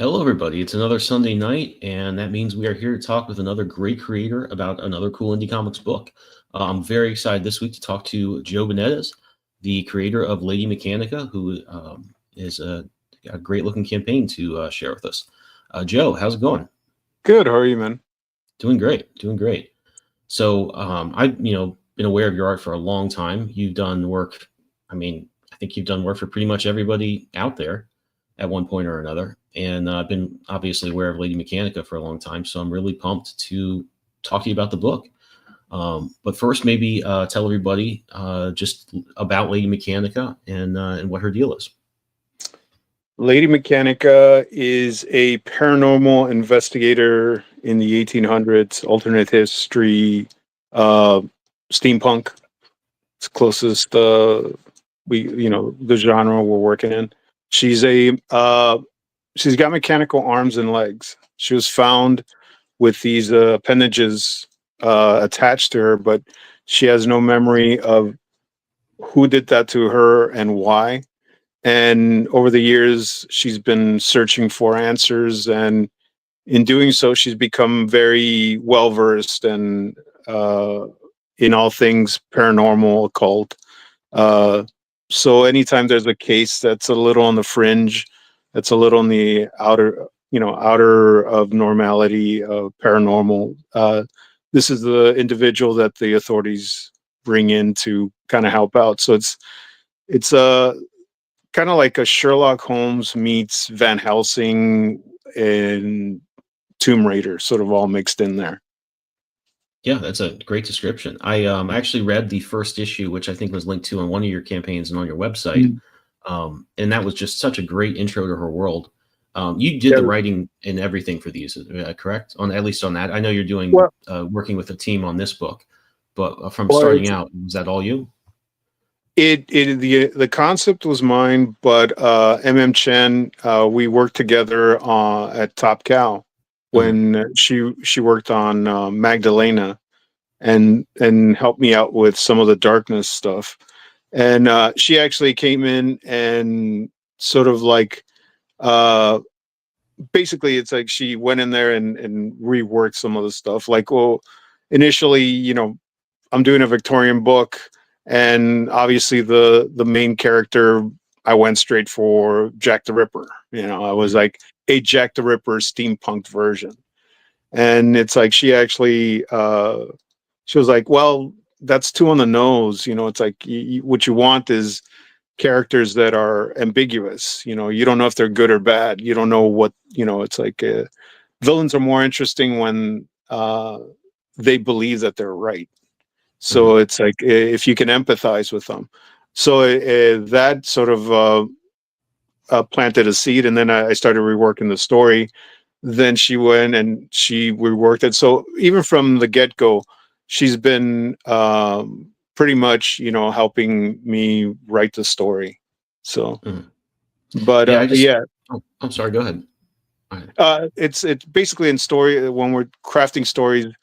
Hello, everybody. It's another Sunday night, and that means we are here to talk with another great creator about another cool indie comics book. I'm very excited this week to talk to Joe Benitez, the creator of Lady Mechanica, who is a great looking campaign to share with us. Joe, how's it going? Good. How are you, man? Doing great, doing great. So I've been aware of your art for a long time. You've done work. I think you've done work for pretty much everybody out there at one point or another. And I've been obviously aware of Lady Mechanica for a long time, so I'm really pumped to talk to you about the book. But first, maybe tell everybody just about Lady Mechanica and what her deal is. Lady Mechanica is a paranormal investigator in the 1800s, alternate history, steampunk. It's closest the genre we're working in. She's she's got mechanical arms and legs. She was found with these appendages attached to her, but she has no memory of who did that to her and why. And over the years, she's been searching for answers, and in doing so, she's become very well versed and in all things paranormal, occult. So anytime there's a case that's a little on the fringe, that's a little on the outer of normality of paranormal, this is the individual that the authorities bring in to kind of help out. So it's a kind of like a Sherlock Holmes meets Van Helsing and Tomb Raider, sort of all mixed in there. Yeah, that's a great description. I actually read the first issue, which I think was linked to on one of your campaigns and on your website. And that was just such a great intro to her world. You did the writing and everything for these, correct? At least on that. I know you're doing working with a team on this book, but from starting out, was that all you? The concept was mine, but MM Chen, we worked together at Top Cow when she worked on Magdalena and helped me out with some of the darkness stuff. And she actually came in and sort of like basically it's like she went in there and reworked some of the stuff. Like, well, initially, I'm doing a Victorian book, and obviously the main character, I went straight for Jack the Ripper. I was like a Jack the Ripper steampunk version. And it's like she actually she was like, well, that's too on the nose. It's like what you want is characters that are ambiguous. You don't know if they're good or bad. You don't know what, it's like villains are more interesting when they believe that they're right. So it's like if you can empathize with them. So that sort of planted a seed, and then I started reworking the story. Then she went and she reworked it. So even from the get-go, she's been pretty much, helping me write the story. So, but I'm sorry. Go ahead. It's basically in story when we're crafting stories.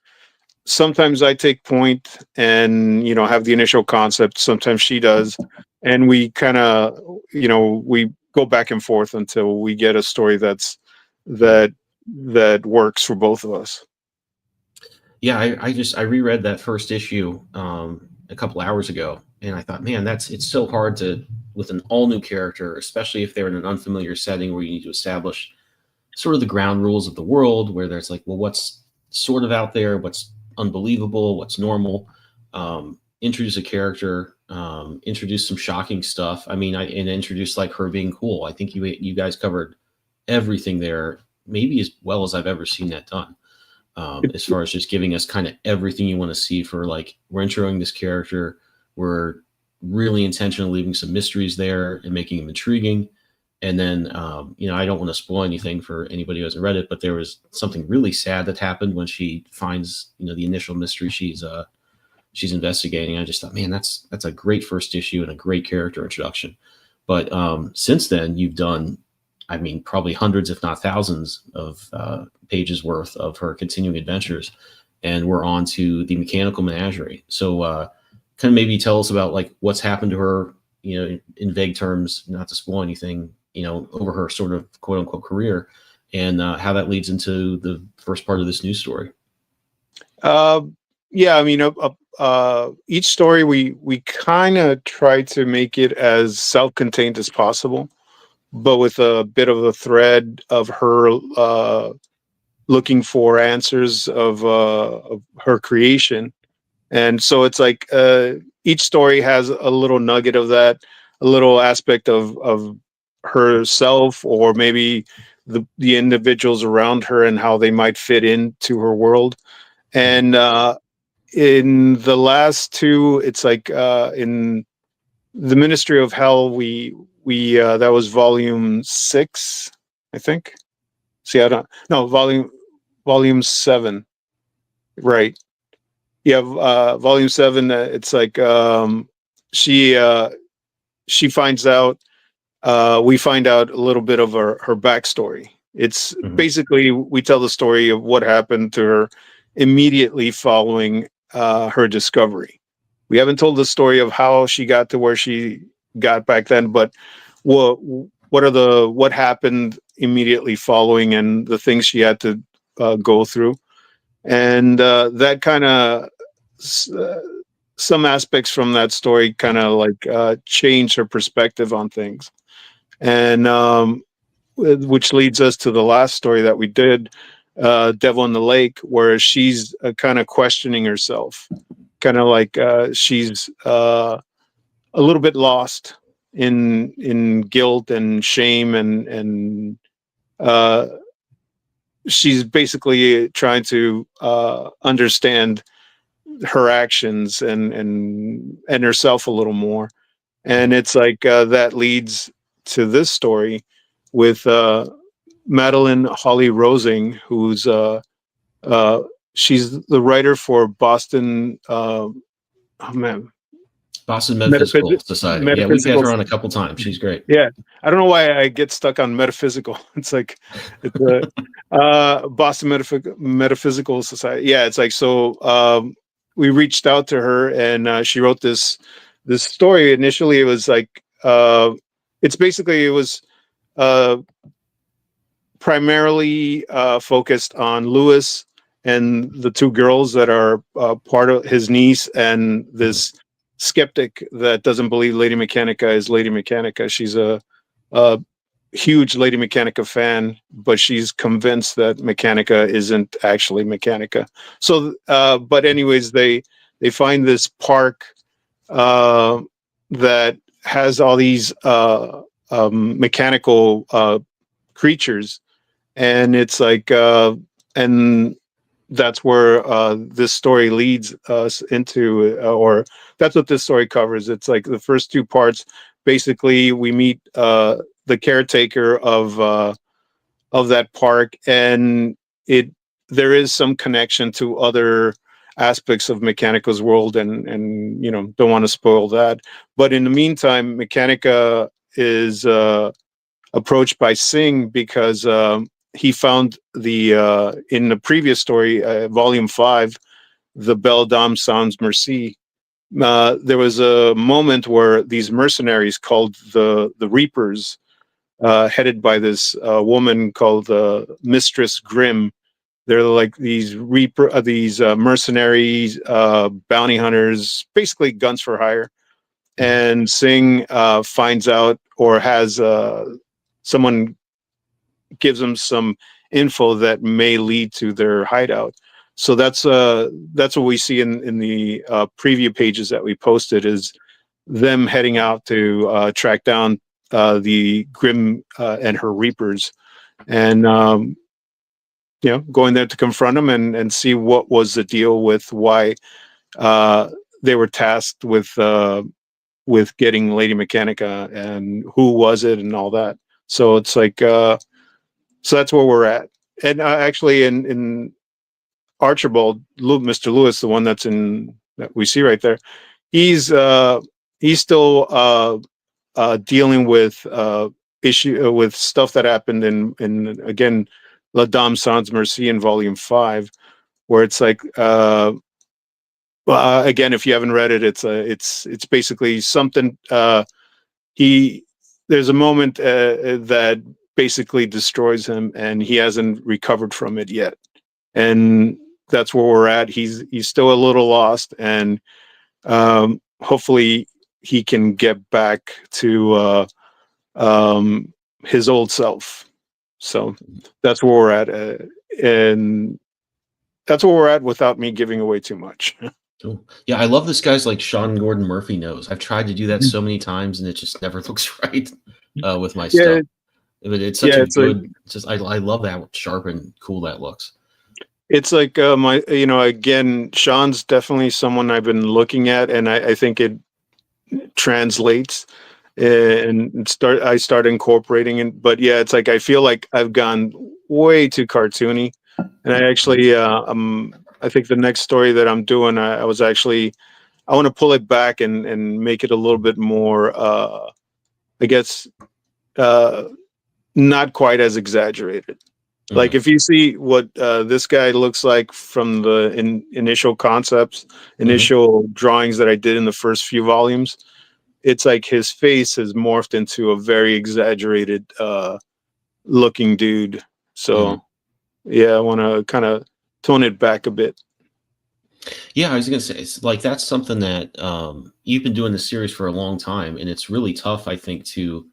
Sometimes I take point and have the initial concept. Sometimes she does, and we kind of we go back and forth until we get a story that works for both of us. Yeah, I reread that first issue a couple hours ago, and I thought, man, it's so hard to, with an all new character, especially if they're in an unfamiliar setting where you need to establish sort of the ground rules of the world, where there's like, well, what's sort of out there, what's unbelievable, what's normal, introduce a character, introduce some shocking stuff. And introduce like her being cool. I think you guys covered everything there, maybe as well as I've ever seen that done. As far as just giving us kind of everything you want to see for, like, we're introing this character, we're really intentionally leaving some mysteries there and making them intriguing. And then, I don't want to spoil anything for anybody who hasn't read it, but there was something really sad that happened when she finds, the initial mystery she's investigating. I just thought, man, that's a great first issue and a great character introduction. But since then, you've done, probably hundreds, if not thousands, of pages worth of her continuing adventures, and we're on to the Mechanical Menagerie. So, kind of maybe tell us about like what's happened to her, in vague terms, not to spoil anything, over her sort of quote unquote career, and how that leads into the first part of this news story. Yeah, I mean, each story we kind of try to make it as self-contained as possible, but with a bit of a thread of her looking for answers of her creation. And so it's like each story has a little nugget of that, a little aspect of herself, or maybe the individuals around her and how they might fit into her world. And in the last two, it's like in the Ministry of Hell, we that was volume 6, I think. See, I don't no volume 7, right? Yeah, volume 7. It's like she finds out. We find out a little bit of her backstory. It's basically we tell the story of what happened to her immediately following her discovery. We haven't told the story of how she got to where she got back then, but what happened immediately following and the things she had to go through, and that kind of some aspects from that story kind of like change her perspective on things, and which leads us to the last story that we did, Devil in the Lake, where she's kind of questioning herself, kind of like she's a little bit lost in guilt and shame, and she's basically trying to understand her actions and herself a little more. And it's like that leads to this story with Madeline Holly Rosing, who's she's the writer for Boston. Oh man, Boston Metaphysical Society. Yeah, we've had Metaphysical. her on a couple times. She's great. Yeah, I don't know why I get stuck on metaphysical. It's like it's Boston Metaphysical Society. Yeah, it's like so. We reached out to her, and she wrote this story. Initially, it was like it's basically it was primarily focused on Lewis and the two girls that are part of his niece and this skeptic that doesn't believe Lady Mechanica is Lady Mechanica. She's a huge Lady Mechanica fan, but she's convinced that Mechanica isn't actually Mechanica. So, but anyways, they find this park that has all these mechanical creatures, and it's like and that's where this story leads us into, or that's what this story covers. It's like the first two parts. Basically, we meet the caretaker of that park, and there is some connection to other aspects of Mechanica's world, and don't want to spoil that. But in the meantime, Mechanica is approached by Singh because he found in the previous story, volume 5, the Belle Dame Sans Merci. There was a moment where these mercenaries called the Reapers, headed by this woman called Mistress Grimm. They're like these mercenaries, bounty hunters, basically guns for hire. And Singh finds out, or has someone gives them some info that may lead to their hideout. So that's what we see in the preview pages that we posted, is them heading out to track down the Grimm and her Reapers, and going there to confront them and see what was the deal with why they were tasked with getting Lady Mechanica, and who was it and all that. So it's like so that's where we're at. And actually in Archibald, Mr. Lewis, the one that we see right there, he's still dealing with with stuff that happened in again La Dame Sans Merci in volume 5, where it's like again, if you haven't read it, it's basically something. There's a moment that basically destroys him, and he hasn't recovered from it yet. And that's where we're at. He's still a little lost, and hopefully he can get back to his old self. So that's where we're at, and that's where we're at without me giving away too much. Cool. Yeah, I love this guy's like Sean Gordon Murphy nose. I've tried to do that so many times, and it just never looks right with my Yeah, stuff. But it's such a it's like good. Just I love that sharp and cool that looks. it's like my again, Sean's definitely someone I've been looking at, and I think it translates and I start incorporating it. But yeah, it's like I feel like I've gone way too cartoony, and I actually I think the next story that I'm doing, I was actually I want to pull it back and make it a little bit more I guess not quite as exaggerated. Like if you see what this guy looks like from the initial concepts, initial drawings that I did in the first few volumes, it's like his face has morphed into a very exaggerated looking dude. So yeah, I want to kind of tone it back a bit. Yeah, I was gonna say it's like that's something that you've been doing this series for a long time, and it's really tough, I think, to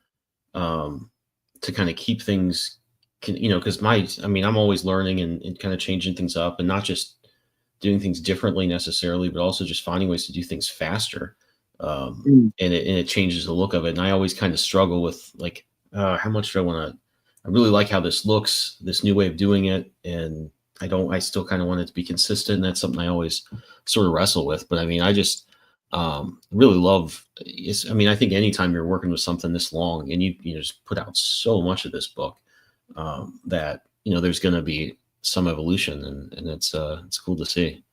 kind of keep things, because I mean, I'm always learning and kind of changing things up, and not just doing things differently necessarily, but also just finding ways to do things faster. And it changes the look of it. And I always kind of struggle with like, how much do I want to? I really like how this looks, this new way of doing it, and I still kind of want it to be consistent. And that's something I always sort of wrestle with. But I mean, I just really love. I mean, I think anytime you're working with something this long and you just put out so much of this book, that there's going to be some evolution, and it's cool to see.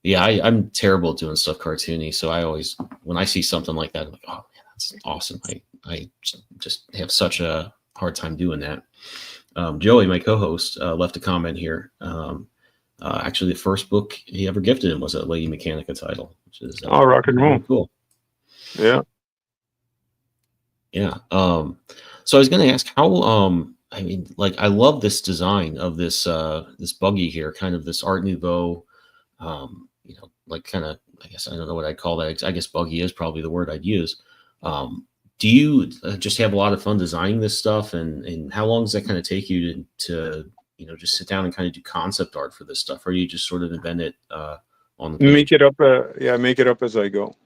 Yeah, I'm terrible at doing stuff cartoony, so I always, when I see something like that, I'm like, oh man, that's awesome. I just have such a hard time doing that. Joey, my co-host, left a comment here. Actually, the first book he ever gifted him was a Lady Mechanica title, which is rock and roll. Cool. Yeah. Yeah. So I was going to ask how, I mean, like, I love this design of this buggy here, kind of this Art Nouveau, like kind of, I guess, I don't know what I'd call that. I guess buggy is probably the word I'd use. Do you just have a lot of fun designing this stuff, and how long does that kind of take you to just sit down and kind of do concept art for this stuff, or you just sort of invent it on the page? Make it up as I go.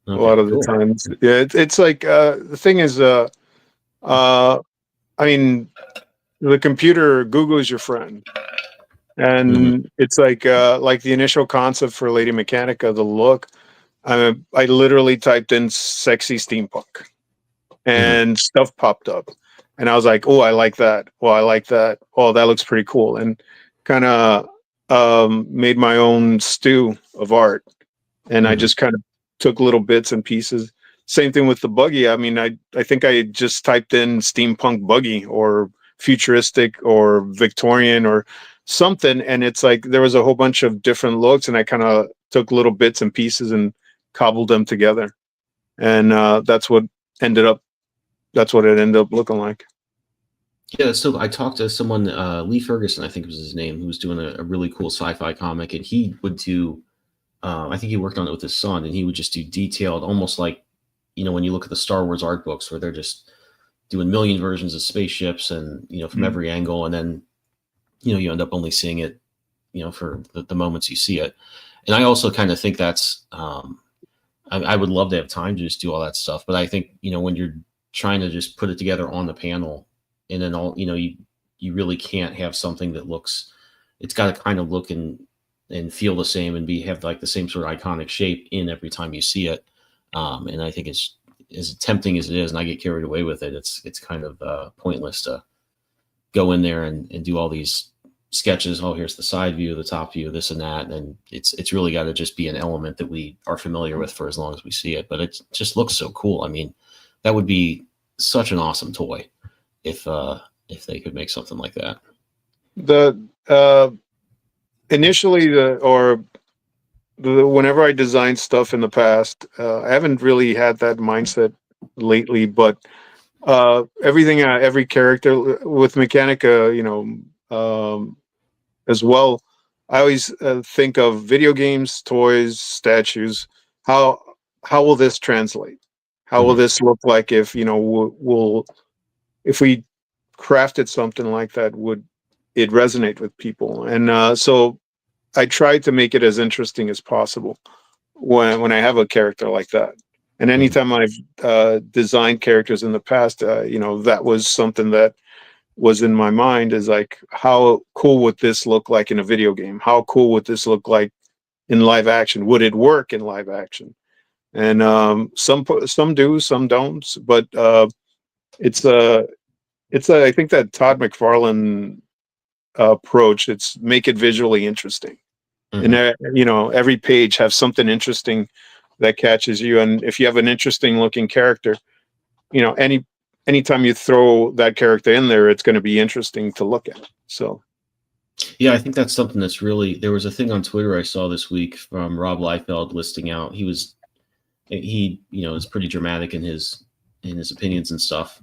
Okay, a lot of cool. the times. Yeah, it's like the thing is I mean, the computer, Google is your friend. And it's like the initial concept for Lady Mechanica, the look, I literally typed in sexy steampunk and stuff popped up. And I was like, oh, I like that. Well, I like that. Oh, that looks pretty cool. And kind of made my own stew of art. And I just kind of took little bits and pieces. Same thing with the buggy. I mean, I think I just typed in steampunk buggy or futuristic or Victorian or something, and it's like there was a whole bunch of different looks, and I kind of took little bits and pieces and cobbled them together, and that's what it ended up looking like. Yeah, so I talked to someone, Lee Ferguson, I think was his name, who was doing a really cool sci-fi comic, and he would do, I think he worked on it with his son, and he would just do detailed, almost like, when you look at the Star Wars art books where they're just doing million versions of spaceships and, from every angle, and then, you end up only seeing it, for the moments you see it. And I also kind of think that's, I would love to have time to just do all that stuff. But I think, when you're trying to just put it together on the panel, and then all, you really can't have something that looks, it's got to kind of look and feel the same and have like the same sort of iconic shape in every time you see it. And I think it's as tempting as it is, and I get carried away with it. It's kind of pointless to go in there and do all these sketches. Oh, here's the side view, the top view, this and that. And it's really got to just be an element that we are familiar with for as long as we see it. But it just looks so cool. I mean, that would be such an awesome toy if they could make something like that. Initially, whenever I designed stuff in the past, I haven't really had that mindset lately, but Everything, every character with Mechanica, as well. I always think of video games, toys, statues. How how will this translate? How will Mhm. this look like if will if we crafted something like that? Would it resonate with people? And so I try to make it as interesting as possible when I have a character like that. And Mhm. anytime I've designed characters in the past, that was something that was in my mind, is like, how cool would this look like in a video game? How cool would this look like in live action? Would it work in live action? And some do, some don't. But it's a I think that Todd McFarlane approach. It's make it visually interesting, and Mhm. every page have something interesting that catches you. And if you have an interesting looking character, anytime you throw that character in there, it's going to be interesting to look at. So Yeah, I think that's something that's really. There was a thing on Twitter I saw this week from Rob Liefeld listing out. He is pretty dramatic in his opinions and stuff,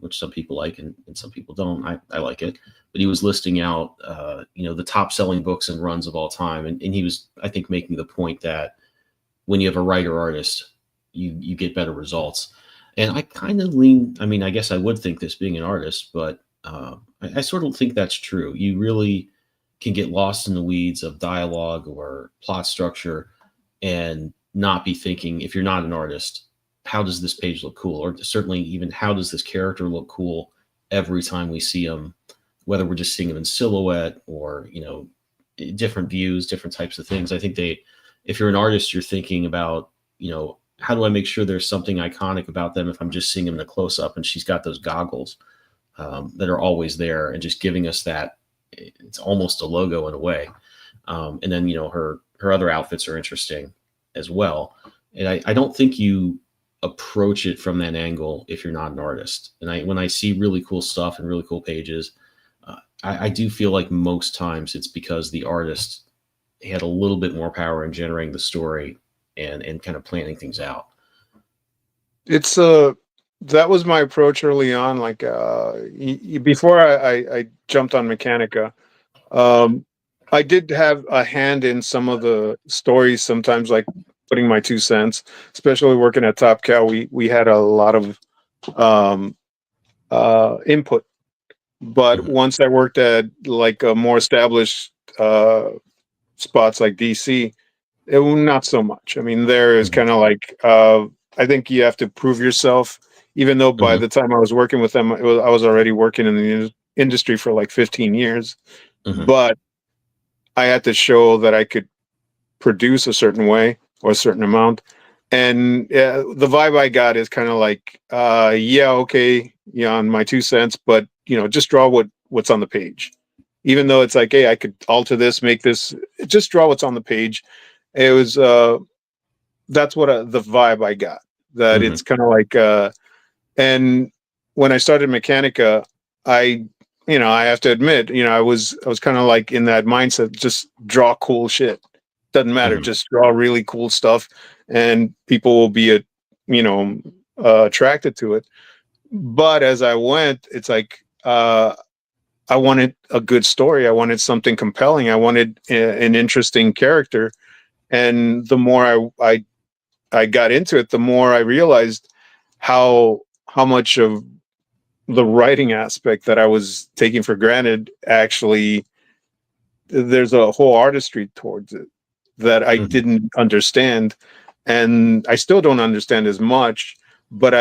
which some people like and some people don't. I like it, but he was listing out the top selling books and runs of all time, and he was, I think, making the point that when you have a writer artist, you get better results. And I kind of lean. I mean, I guess I would think this being an artist, but I sort of think that's true. You really can get lost in the weeds of dialogue or plot structure and not be thinking, if you're not an artist, how does this page look cool? Or certainly even how does this character look cool every time we see them, whether we're just seeing them in silhouette or, different views, different types of things. I think if you're an artist, you're thinking about, how do I make sure there's something iconic about them if I'm just seeing them in a close up and she's got those goggles that are always there and just giving us that, it's almost a logo in a way. And then, her other outfits are interesting as well. And I don't think you approach it from that angle if you're not an artist. And when I see really cool stuff and really cool pages, I do feel like most times it's because the artist had a little bit more power in generating the story and kind of planning things out. it's that was my approach early on. Like before I jumped on Mechanica, um, I did have a hand in some of the stories. Sometimes, like putting my 2 cents. Especially working at Top Cow, we had a lot of um, input. But Mhm. once I worked at like a more established spots like DC, not so much. I mean, there is Mhm. kind of like I think you have to prove yourself. Even though by Mhm. the time I was working with them, I was already working in the industry for like 15 years. Mhm. But I had to show that I could produce a certain way or a certain amount. And the vibe I got is kind of like, yeah, okay, yeah, on my 2 cents, but just draw what's on the page. Even though it's like, hey, I could alter this, make this, just draw what's on the page. It was that's what the vibe I got. That Mhm. it's kind of like, and when I started Mechanica, I, I have to admit, I was kind of like in that mindset, just draw cool shit. Doesn't matter, Mhm. just draw really cool stuff, and people will be, you know, attracted to it. But as I went, it's like, I wanted a good story. I wanted something compelling. I wanted an interesting character. And the more I got into it, the more I realized how much of the writing aspect that I was taking for granted, actually there's a whole artistry towards it that I Mhm. didn't understand, and I still don't understand as much. But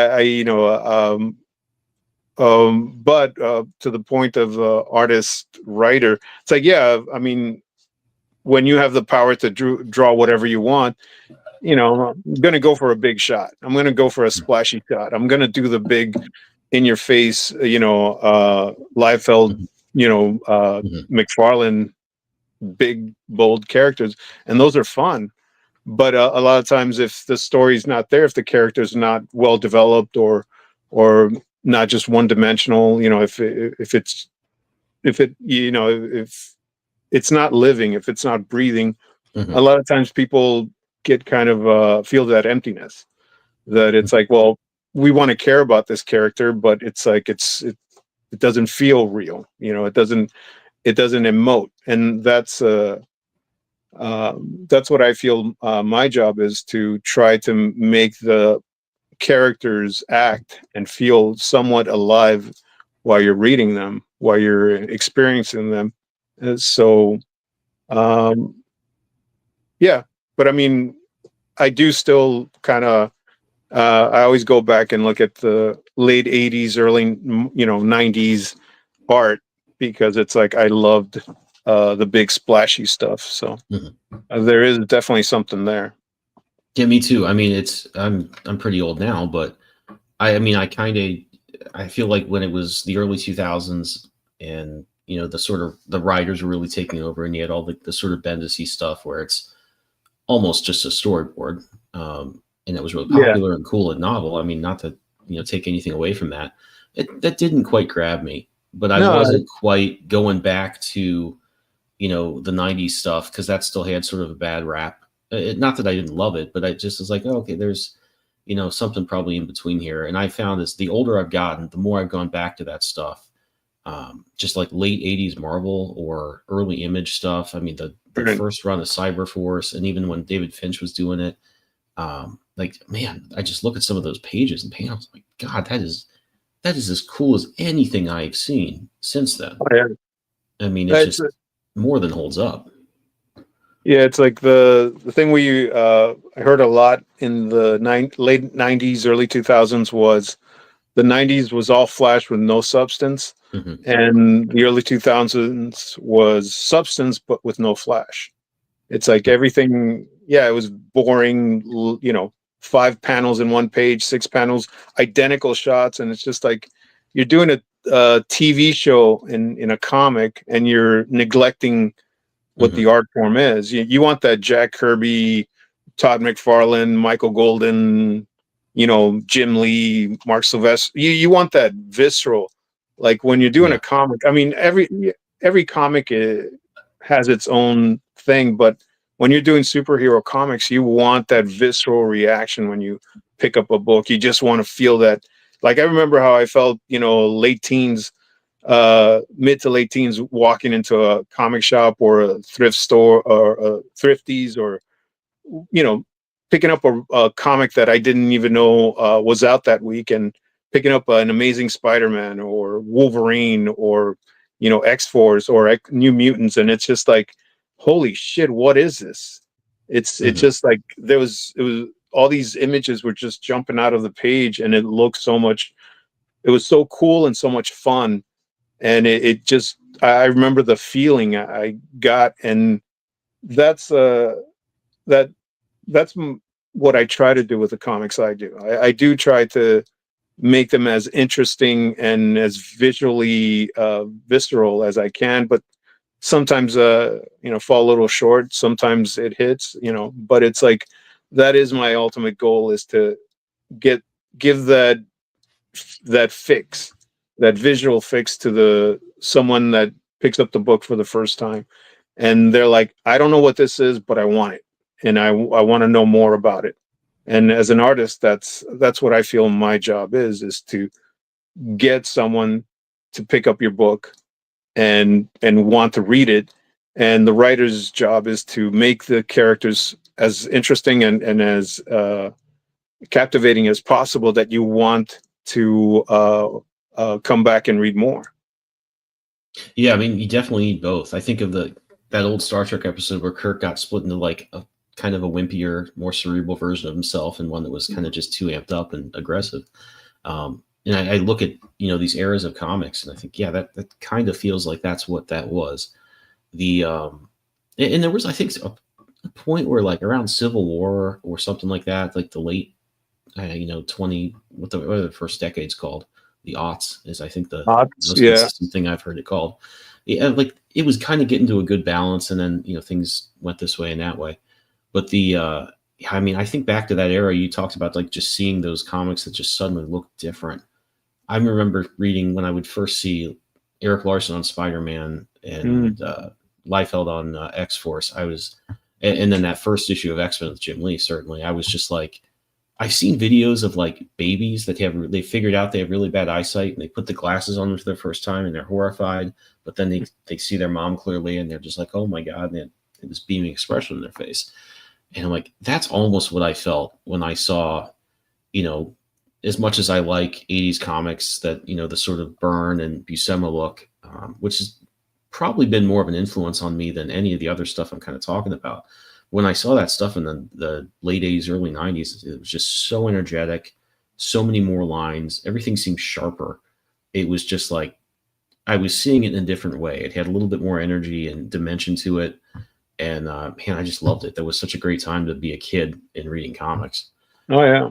but to the point of artist writer, it's like, yeah, I mean, when you have the power to draw whatever you want, I'm going to go for a big shot. I'm going to go for a splashy shot. I'm going to do the big in your face, Liefeld, Mhm. Mhm. McFarlane, big, bold characters. And those are fun. But a lot of times, if the story's not there, if the character's not well developed, or not just one dimensional, if it's not living, if it's not breathing, a Mhm. lot of times people get kind of feel that emptiness, that it's like, well, we want to care about this character, but it's like it doesn't feel real. You know, it doesn't emote, and that's what I feel my job is, to try to make the characters act and feel somewhat alive while you're reading them, while you're experiencing them. So, yeah, but I mean, I do still kind of. I always go back and look at the late '80s, early 90s art, because it's like I loved the big splashy stuff. So there is definitely something there. Yeah, me too. I mean, I'm pretty old now, but I mean, I feel like when it was the early 2000s, and the writers were really taking over, and you had all the sort of Bendis-y stuff where it's almost just a storyboard, and it was really popular and cool and novel. I mean, not to take anything away from that. That didn't quite grab me, but I wasn't quite going back to the 90s stuff, because that still had sort of a bad rap. Not that I didn't love it, but I just was like, oh, okay, there's something probably in between here. And I found as the older I've gotten, the more I've gone back to that stuff, just like late 80s Marvel or early Image stuff. I mean, the first run of Cyberforce, and even when David Finch was doing it, like, man, I just look at some of those pages and panels, like, God, that is as cool as anything I've seen since then. Oh, yeah. I mean, it's just more than holds up. Yeah, it's like the thing I heard a lot in the late 90s, early 2000s was the 90s was all flash with no substance, and the early 2000s was substance but with no flash. It's like everything, it was boring, 5 panels in one page, 6 panels, identical shots, and it's just like you're doing a TV show in a comic, and you're neglecting what the art form is. You want that Jack Kirby, Todd McFarlane, Michael Golden, Jim Lee, Mark Silvestri. You want that visceral, like when you're doing a comic. I mean, every comic has its own thing, but when you're doing superhero comics, you want that visceral reaction when you pick up a book. You just want to feel that. Like I remember how I felt, late teens, mid to late teens, walking into a comic shop or a thrift store or a Thrifties, or picking up a comic that I didn't even know was out that week, and picking up an Amazing Spider-Man or Wolverine or X-Force or New Mutants, and it's just like, holy shit, what is this? It's just like it was all these images were just jumping out of the page, and it looked so much. It was so cool and so much fun. And it just, I remember the feeling I got, and that's what I try to do with the comics I do. I do try to make them as interesting and as visually visceral as I can, but sometimes fall a little short. Sometimes it hits, but it's like that is my ultimate goal, is to give that fix, that visual fix to someone that picks up the book for the first time, and they're like, I don't know what this is, but I want it, and I want to know more about it. And as an artist, that's what I feel my job is to get someone to pick up your book and want to read it. And the writer's job is to make the characters as interesting and as captivating as possible, that you want to come back and read more. Yeah, I mean, you definitely need both. I think of that old Star Trek episode where Kirk got split into like a kind of a wimpier, more cerebral version of himself, and one that was kind of just too amped up and aggressive. And I look at these eras of comics, and I think, yeah, that kind of feels like that's what that was. And there was, I think, a point where, like, around Civil War or something like that, like the late 20, what are the first decade's called, the aughts is, I think, the most consistent thing I've heard it called. Yeah, like it was kind of getting to a good balance, and then things went this way and that way. But I mean, I think back to that era you talked about, like just seeing those comics that just suddenly looked different. I remember reading when I would first see Eric Larson on Spider-Man and Liefeld on X-Force. And then that first issue of X-Men with Jim Lee, certainly, I was just like, I've seen videos of like babies that they figured out they have really bad eyesight and they put the glasses on them for the first time and they're horrified, but then they see their mom clearly and they're just like, oh my God, and this beaming expression on their face. And I'm like, that's almost what I felt when I saw, you know, as much as I like 80s comics, that, you know, the sort of Byrne and Buscema look, which has probably been more of an influence on me than any of the other stuff I'm kind of talking about. When I saw that stuff in the late 80s, early 90s, it was just so energetic, so many more lines. Everything seemed sharper. It was just like I was seeing it in a different way. It had a little bit more energy and dimension to it. And man, I just loved it. That was such a great time to be a kid and reading comics. Oh yeah.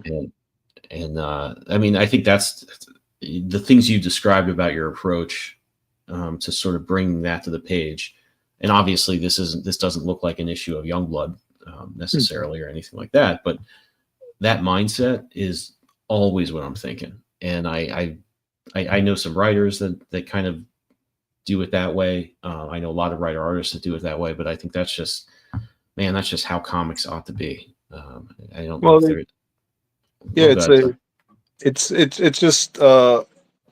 And I mean, I think that's the things you described about your approach to sort of bring that to the page. And obviously, this doesn't look like an issue of Youngblood necessarily or anything like that. But that mindset is always what I'm thinking. And I know some writers that kind of do it that way. I know a lot of writer artists that do it that way. But I think that's just, man, that's just how comics ought to be. I don't know Well, if they're. yeah, Oh, it's just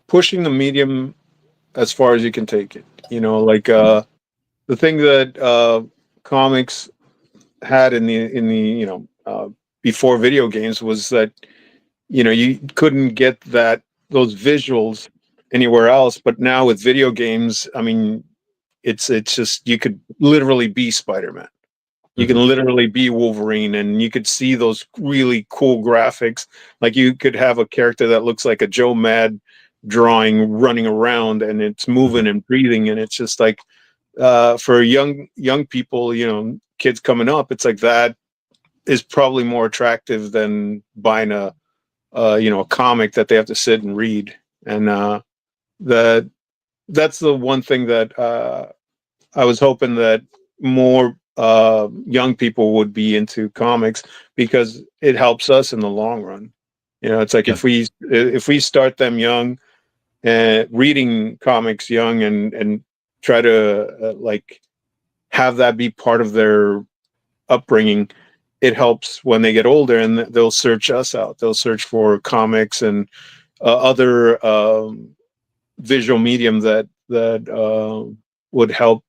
pushing the medium as far as you can take it. You know, like the thing that comics had in the before video games was that you couldn't get those visuals anywhere else. But now with video games, I mean, it's just you could literally be Spider-Man. You can mhm. literally be Wolverine, and you could see those really cool graphics. Like you could have a character that looks like a Joe Mad drawing running around, and it's moving and breathing, and it's just like for young people, kids coming up, it's like that is probably more attractive than buying a comic that they have to sit and read. And that that's the one thing that I was hoping that more young people would be into comics, because it helps us in the long run. It's like Yeah. if we start them young and reading comics young, and try to like have that be part of their upbringing, it helps when they get older and they'll search us out. They'll search for comics and other visual medium that would help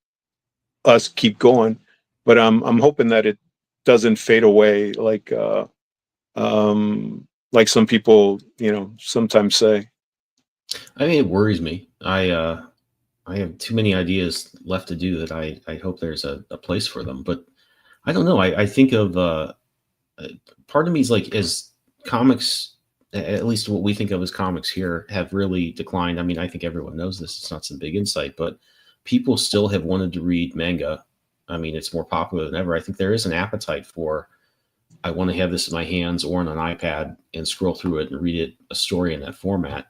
us keep going. But I'm hoping that it doesn't fade away like some people sometimes say. I mean, it worries me. I have too many ideas left to do that I hope there's a place for them. But I don't know. I think of part of me is like, as comics, at least what we think of as comics here, have really declined. I mean, I think everyone knows this. It's not some big insight, but people still have wanted to read manga. I mean, it's more popular than ever. I think there is an appetite for, I want to have this in my hands or on an iPad and scroll through it and read it, a story in that format.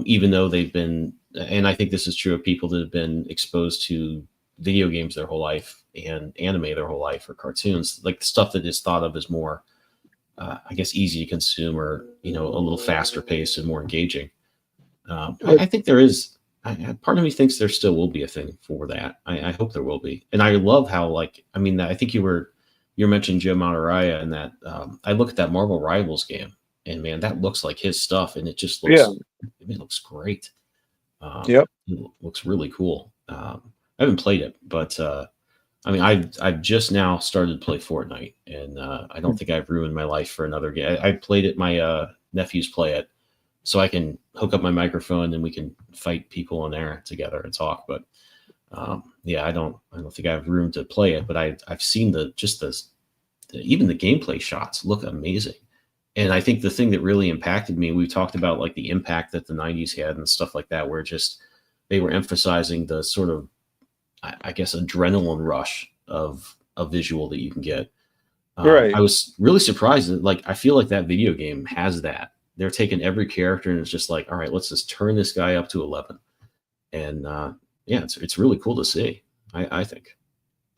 Even though they've been, and I think this is true of people that have been exposed to video games their whole life and anime their whole life, or cartoons, like the stuff that is thought of as more, I guess, easy to consume, or a little faster paced and more engaging. I think there is. Part of me thinks there still will be a thing for that. I hope there will be, and I love how, like, I mean, I think you're mentioning Joe Mataraya, and that I look at that Marvel Rivals game, and man, that looks like his stuff, and it just Yeah. looks, it looks great. Yep. It looks really cool. I haven't played it, but I mean, I've just now started to play Fortnite, and I don't think I've ruined my life for another game. I played it. My nephews play it, so I can hook up my microphone and we can fight people in there together and talk. But yeah, I don't think I have room to play it. But I've seen even the gameplay shots look amazing. And I think the thing that really impacted me, we talked about like the impact that the 90s had and stuff like that, where just they were emphasizing the sort of, I guess, adrenaline rush of a visual that you can get. Right. I was really surprised that, like, I feel like that video game has that. They're taking every character and it's just like, all right, let's just turn this guy up to 11. And yeah, it's really cool to see, I think.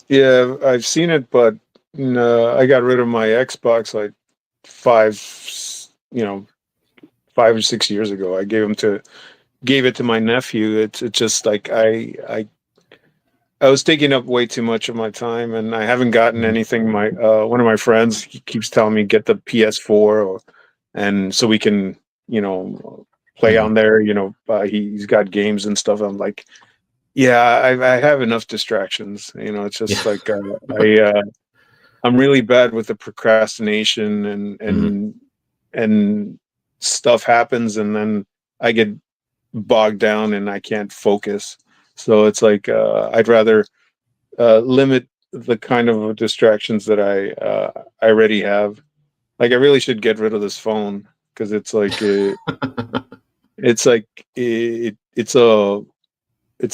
Yeah, I've seen it, but I got rid of my Xbox like five, 5 or 6 years ago. I gave it to my nephew. It's just like I was taking up way too much of my time, and I haven't gotten anything. My one of my friends keeps telling me get the PS4, and so we can, play Mhm. on there. He's got games and stuff. I'm like, yeah, I have enough distractions. It's Yeah. just like I'm really bad with the procrastination, Mhm. and stuff happens, and then I get bogged down and I can't focus. So it's like I'd rather limit the kind of distractions that I already have. Like I really should get rid of this phone because it's like it's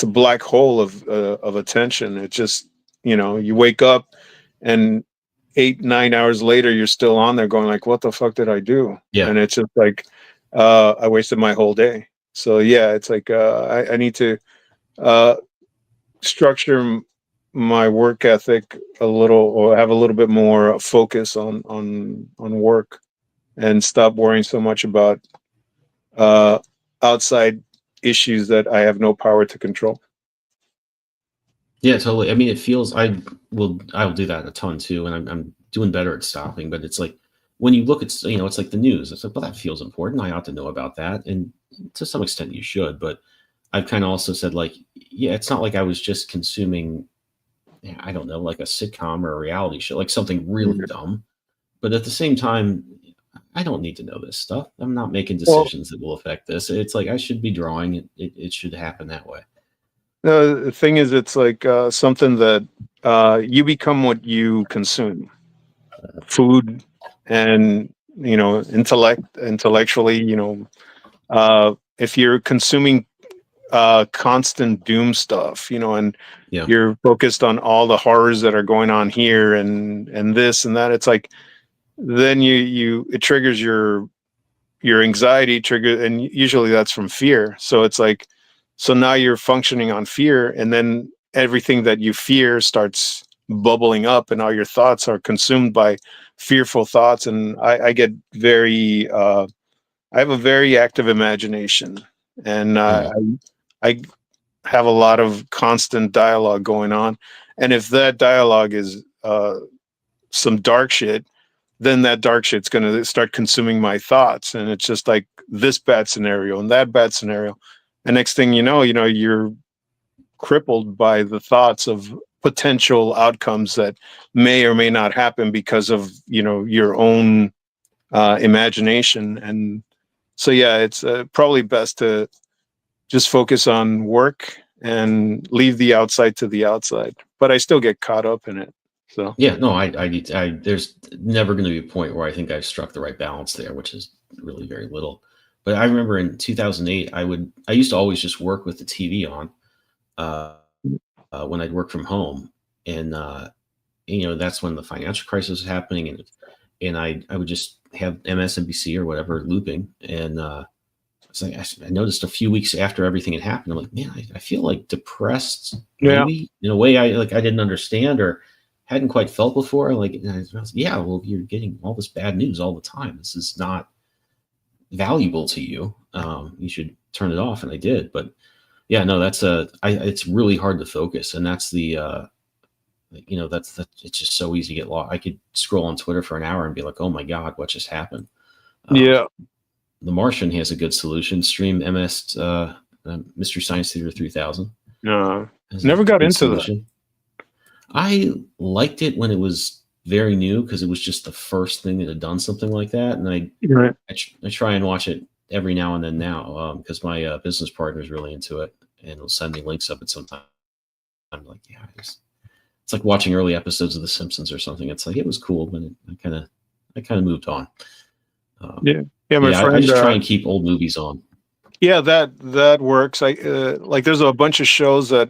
a black hole of attention. It just you wake up and 8 9 hours later you're still on there going like, what the fuck did I do? Yeah. And it's just like I wasted my whole day. So yeah, it's like I need to uh, structure my work ethic a little, or have a little bit more focus on work, and stop worrying so much about uh, outside issues that I have no power to control. Yeah, totally. I mean, it feels I will do that a ton too, and I'm doing better at stopping. But it's like when you look at it's like the news. It's like, well, that feels important. I ought to know about that, and to some extent, you should. But I've kind of also said like, yeah, it's not like I was just consuming, yeah, I don't know, like a sitcom or a reality show, like something really Mhm. dumb. But at the same time, I don't need to know this stuff. I'm not making Well, decisions that will affect this. It's like I should be drawing. It should happen that way. the thing is, it's like something that you become what you consume. Food and intellectually, if you're consuming constant doom stuff, and Yeah. you're focused on all the horrors that are going on here and this and that, it's like then it triggers your anxiety trigger, and usually that's from fear. So it's like, so now you're functioning on fear, and then everything that you fear starts bubbling up, and all your thoughts are consumed by fearful thoughts. And I get very I have a very active imagination, and Mhm. I have a lot of constant dialogue going on. And if that dialogue is some dark shit, then that dark shit's going to start consuming my thoughts. And it's just like this bad scenario and that bad scenario. And next thing you're crippled by the thoughts of potential outcomes that may or may not happen because of, your own imagination. And so, yeah, it's probably best to just focus on work and leave the outside to the outside. But I still get caught up in it. So, Yeah, no, there's never going to be a point where I think I've struck the right balance there, which is really very little. But I remember in 2008, I used to always just work with the TV on uh, when I'd work from home, and that's when the financial crisis was happening, and I would just have MSNBC or whatever looping, and it's like I noticed a few weeks after everything had happened, I'm like, man, I feel like depressed, yeah. maybe in a way I didn't understand or hadn't quite felt before. Like, and yeah, well, you're getting all this bad news all the time. This is not valuable to you. You should turn it off, and I did. But yeah, no, it's really hard to focus, and that's that's it's just so easy to get lost. I could scroll on Twitter for an hour and be like, oh my god, what just happened? Um, Yeah. The Martian has a good solution. Stream Mystery Science Theater 3000 No, has a never got good into that. solution. I liked it when it was very new because it was just the first thing that had done something like that, and Right. I try and watch it every now and then now because my business partner is really into it and will send me links of it sometimes. I'm like, yeah, it's like watching early episodes of The Simpsons or something. It's like it was cool, but I kind of moved on. Um, Yeah. Yeah. My yeah, I friend. just try and keep old movies on. Yeah, that works. I like. There's a bunch of shows that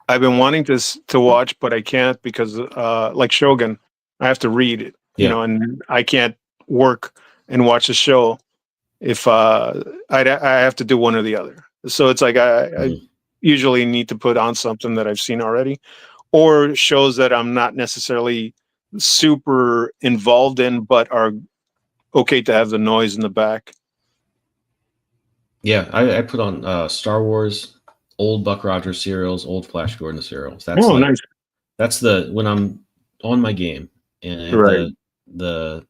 I've been wanting to watch, but I can't because, like Shogun, I have to read it, Yeah. and I can't work and watch a show if I have to do one or the other. So it's like I Mhm. usually need to put on something that I've seen already, or shows that I'm not necessarily super involved in, but are okay to have the noise in the back. Yeah, I put on Star Wars old Buck Rogers serials, old Flash Gordon serials. That's Oh, like nice. that's the when I'm on my game and I have Right. the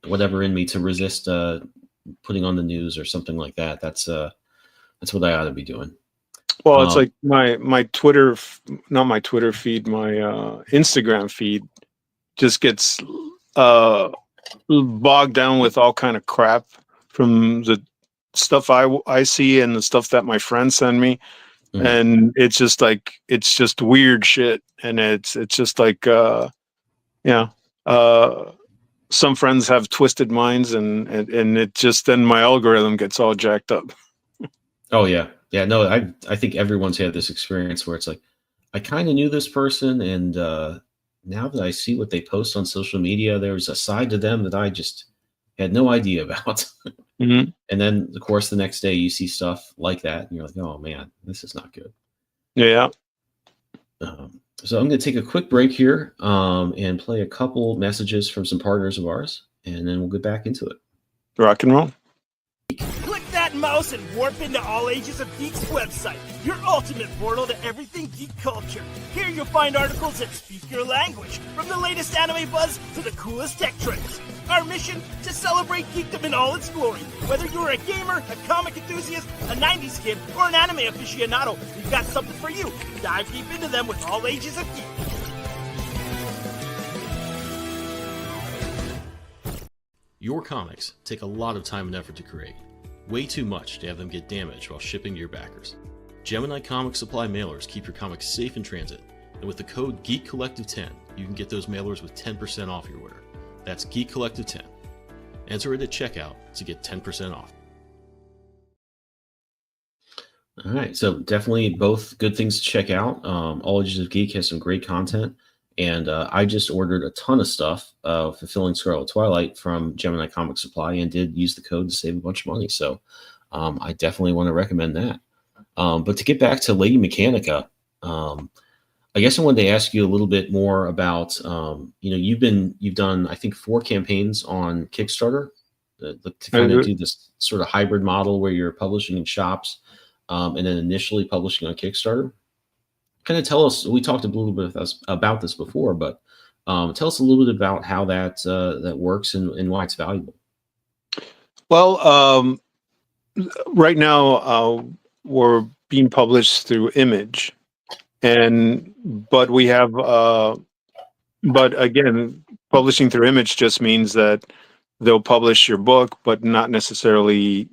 whatever in me to resist putting on the news or something like that. That's what I ought to be doing. Well, it's Um, like my Twitter, not my Twitter feed, my Instagram feed just gets uh bogged down with all kind of crap from the stuff I see and the stuff that my friends send me, mhm. and it's just like it's just weird shit, and it's just like yeah, uh some friends have twisted minds, and it just then my algorithm gets all jacked up. Oh yeah, yeah. No, I think everyone's had this experience where it's like I kind of knew this person, and now that I see what they post on social media, there's a side to them that I just had no idea about. Mhm. And then, of course, the next day you see stuff like that, and you're like, "Oh man, this is not good." Yeah, So I'm going to take a quick break here and play a couple messages from some partners of ours, and then we'll get back into it. rock and roll. Click that mouse and warp into All Ages of Geek's website, your ultimate portal to everything geek culture. Here you'll find articles that speak your language, from the latest anime buzz to the coolest tech trends. Our mission? To celebrate geekdom in all its glory. Whether you're a gamer, a comic enthusiast, a 90s kid, or an anime aficionado, we've got something for you. Dive deep into them with All Ages of Geek. Your comics take a lot of time and effort to create. Way too much to have them get damaged while shipping to your backers. Gemini Comic Supply mailers keep your comics safe in transit, and with the code GeekCollective10, you can get those mailers with 10% off your order. That's GeekCollective10. Enter it at checkout to get 10% off. All right, so definitely both good things to check out. All Ages of Geek has some great content, and I just ordered a ton of stuff, fulfilling Scarlet Twilight from Gemini Comic Supply, and did use the code to save a bunch of money. So I definitely want to recommend that. But to get back to Lady Mechanica, I guess I wanted to ask you a little bit more about, you've done I think 4 campaigns on Kickstarter to kind of do this sort of hybrid model where you're publishing in shops and then initially publishing on Kickstarter. Kind of tell us. We talked a little bit about this before, but tell us a little bit about how that works and why it's valuable. Well, right now we're being published through Image, and but we have but again, publishing through Image just means that they'll publish your book, but not necessarily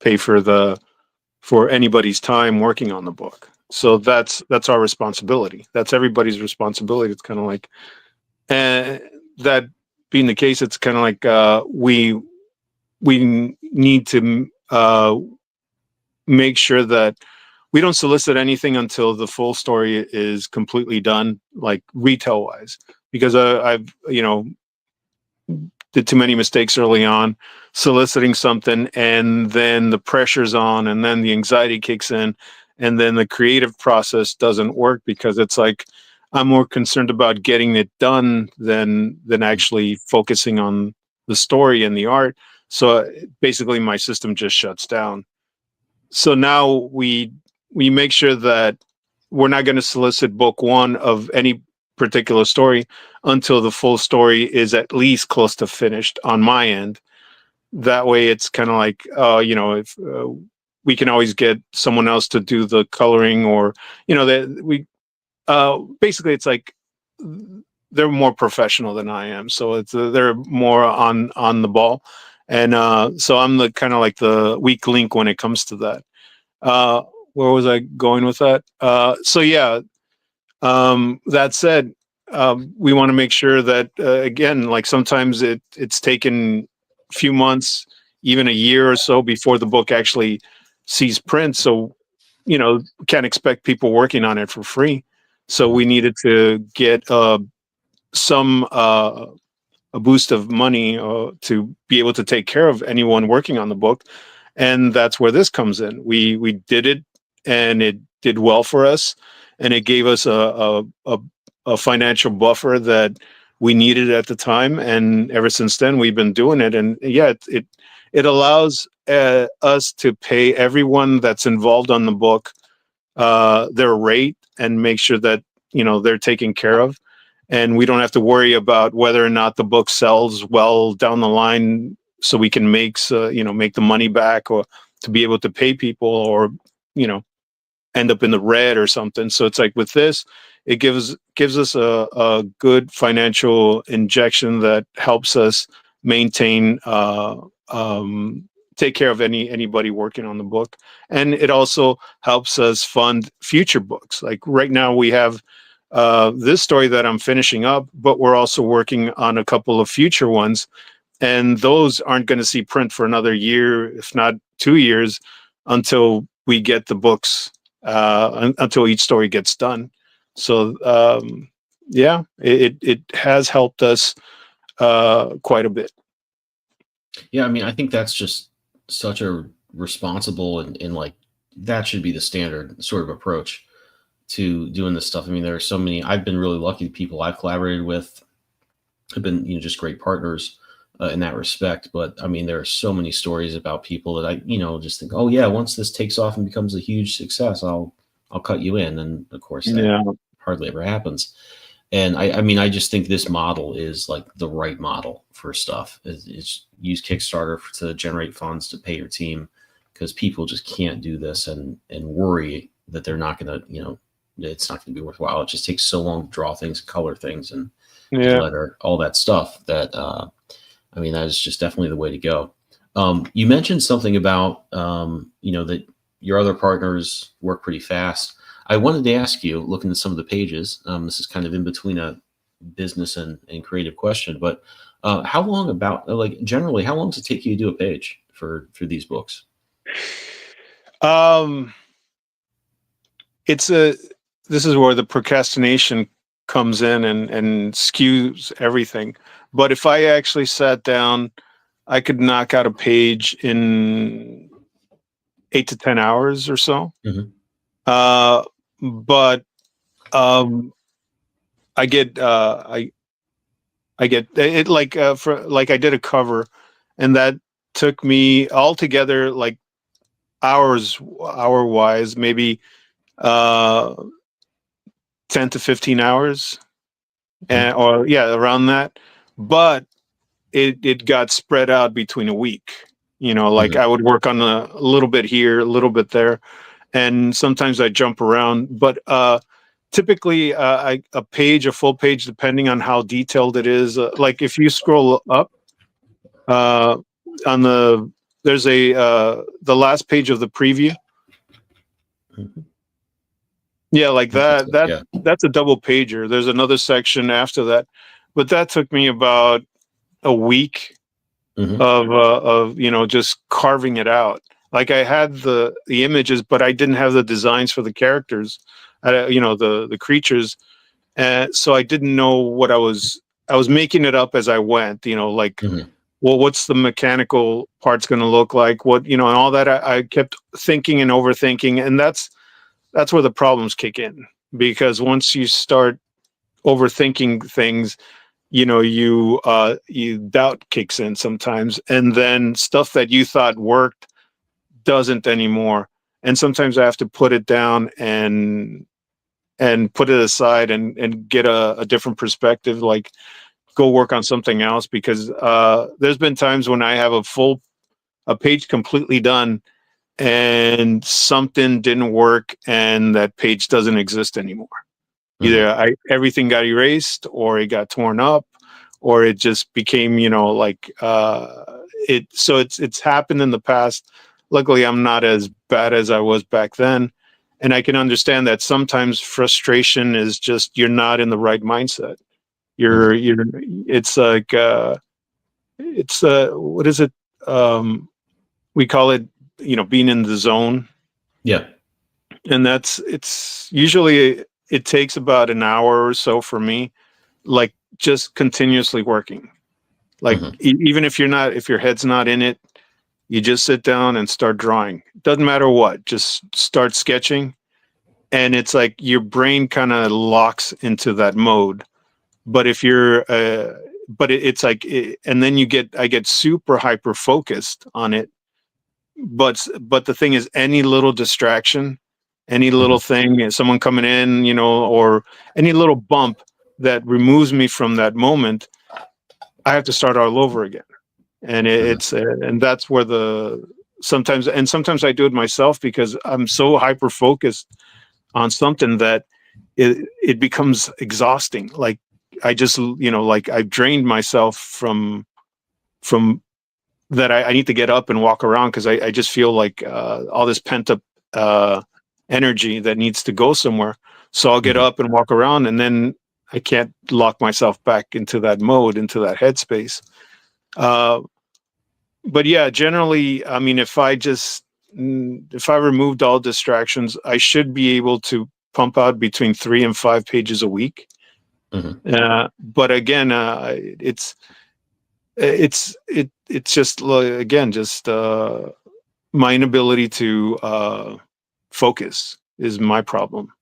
pay for anybody's time working on the book. So that's our responsibility. That's everybody's responsibility. It's kind of like, that being the case, it's kind of like we need to make sure that we don't solicit anything until the full story is completely done, like retail wise, because I've did too many mistakes early on soliciting something, and then the pressure's on, and then the anxiety kicks in, and then the creative process doesn't work because it's like I'm more concerned about getting it done than actually focusing on the story and the art. So basically my system just shuts down. So now we make sure that we're not going to solicit book 1 of any particular story until the full story is at least close to finished on my end. That way it's kind of like, if we can always get someone else to do the coloring, or that we basically it's like they're more professional than I am, so it's they're more on the ball, and so I'm the kind of like the weak link when it comes to that. Where was I going with that? So yeah, that said, we want to make sure that again, like sometimes it's taken a few months, even a year or so before the book actually sees print. So can't expect people working on it for free. So we needed to get some a boost of money to be able to take care of anyone working on the book, and that's where this comes in. We did it, and it did well for us, and it gave us a financial buffer that we needed at the time, and ever since then we've been doing it. And yeah, it allows us to pay everyone that's involved on the book their rate and make sure that, they're taken care of. And we don't have to worry about whether or not the book sells well down the line, so we can make the money back, or to be able to pay people, or, end up in the red or something. So it's like with this, it gives us a good financial injection that helps us maintain, take care of anybody working on the book. And it also helps us fund future books. Like right now we have this story that I'm finishing up, but we're also working on a couple of future ones, and those aren't going to see print for another year, if not 2 years, until we get the books, until each story gets done. So yeah, it has helped us quite a bit. Yeah, I mean, I think that's just such a responsible and like that should be the standard sort of approach to doing this stuff. I mean, there are so many. I've been really lucky. The people I've collaborated with have been, just great partners in that respect. But I mean, there are so many stories about people that I, just think, oh yeah, once this takes off and becomes a huge success, I'll cut you in. And of course, that hardly ever happens. And I mean, I just think this model is like the right model for stuff. It's use Kickstarter to generate funds to pay your team, because people just can't do this and worry that they're not going to, it's not going to be worthwhile. It just takes so long to draw things, color things, and letter, all that stuff that, I mean, that is just definitely the way to go. You mentioned something about, that your other partners work pretty fast. I wanted to ask you, looking at some of the pages, this is kind of in between a business and creative question, but how long generally, how long does it take you to do a page for these books? This is where the procrastination comes in and skews everything. But if I actually sat down, I could knock out a page in 8 to 10 hours or so. Mm-hmm. But I get it, like I did a cover, and that took me altogether like hour wise, maybe 10 to 15 hours, around that. But it got spread out between a week. Like I would work on a little bit here, a little bit there, and sometimes I jump around. But typically, a full page, depending on how detailed it is. Like if you scroll up, there's the last page of the preview. Mm-hmm. Yeah, like that's a double pager. There's another section after that, but that took me about a week of just carving it out. Like I had the images, but I didn't have the designs for the characters, the creatures, and so I didn't know what I was making it up as I went. Well, what's the mechanical parts going to look like? What, and all that. I kept thinking and overthinking, and that's where the problems kick in, because once you start overthinking things, you doubt kicks in sometimes, and then stuff that you thought worked doesn't anymore. And sometimes I have to put it down and put it aside and get a different perspective, like go work on something else, because there's been times when I have a page completely done and something didn't work and that page doesn't exist anymore. Either everything got erased, or it got torn up, or it just became, it's happened in the past. Luckily, I'm not as bad as I was back then. And I can understand that sometimes frustration is just, you're not in the right mindset. It's like, what is it? We call it, being in the zone. Yeah. And it's usually, it takes about an hour or so for me, like just continuously working. Like even if your head's not in it, you just sit down and start drawing. Doesn't matter what, just start sketching. And it's like your brain kind of locks into that mode. But if you're, it's like, and then I get super hyper focused on it. But the thing is, any little distraction, Any little thing, someone coming in, you know, or any little bump that removes me from that moment, I have to start all over again. And and that's where sometimes I do it myself because I'm so hyper focused on something that it becomes exhausting. Like I just, you know, like I've drained myself from that. I need to get up and walk around because I just feel like all this pent up energy that needs to go somewhere. So I'll get up and walk around, and then I can't lock myself back into that mode, into that headspace. But yeah, generally, I mean, if I removed all distractions, I should be able to pump out between 3 and 5 pages a week. But again, it's just again, just my inability to focus is my problem.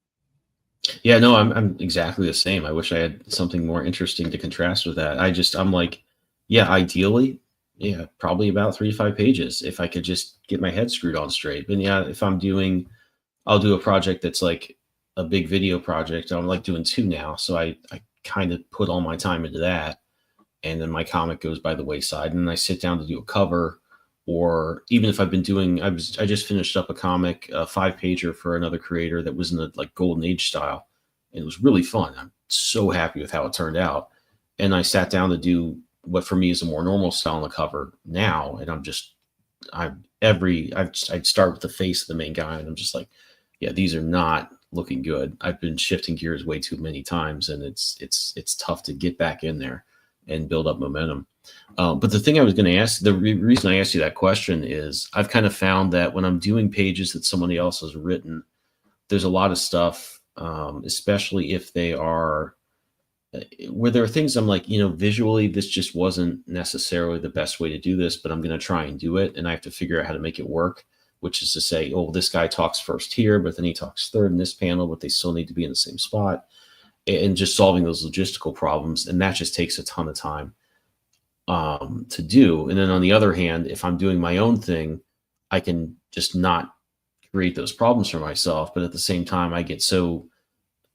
Yeah, no, I'm exactly the same. I wish I had something more interesting to contrast with that. I'm like, yeah, ideally, yeah, probably about 3 to 5 pages if I could just get my head screwed on straight. But yeah, if I'll do a project that's like a big video project. I'm like doing 2 now. So I kind of put all my time into that. And then my comic goes by the wayside, and then I sit down to do a cover, or even if I've been doing, I just finished up a comic, a 5-pager for another creator that was in the like golden age style. And it was really fun. I'm so happy with how it turned out. And I sat down to do what for me is a more normal style on the cover now. And I'd start with the face of the main guy, and I'm just like, yeah, these are not looking good. I've been shifting gears way too many times, and it's tough to get back in there and build up momentum. But the thing I was going to ask, the reason I asked you that question is I've kind of found that when I'm doing pages that somebody else has written, there's a lot of stuff, especially if they are, where there are things I'm like, you know, visually, this just wasn't necessarily the best way to do this, but I'm going to try and do it. And I have to figure out how to make it work, which is to say, oh, this guy talks first here, but then he talks third in this panel, but they still need to be in the same spot, and just solving those logistical problems. And that just takes a ton of time to do. And then on the other hand, if I'm doing my own thing, I can just not create those problems for myself. But at the same time, I get so,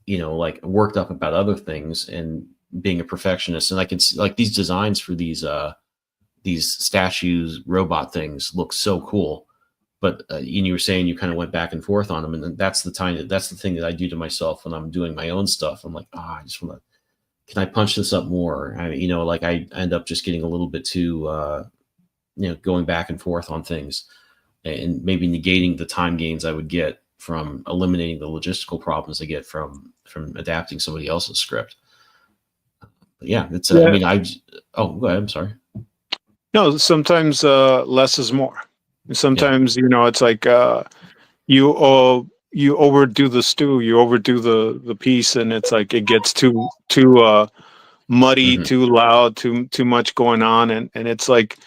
you know, like worked up about other things and being a perfectionist. And I can see like these designs for these statues, robot things look so cool. But you were saying you kind of went back and forth on them. And that's the thing that I do to myself when I'm doing my own stuff. I'm like, I just want to, can I punch this up more? You know, like I end up just getting a little bit too, you know, going back and forth on things and maybe negating the time gains I would get from eliminating the logistical problems I get from adapting somebody else's script. But yeah, it's, I mean, go ahead. I'm sorry. No, sometimes less is more. Sometimes, you know, it's like you overdo the stew, you overdo the piece, and it's like it gets too muddy, too loud, too much going on, and it's like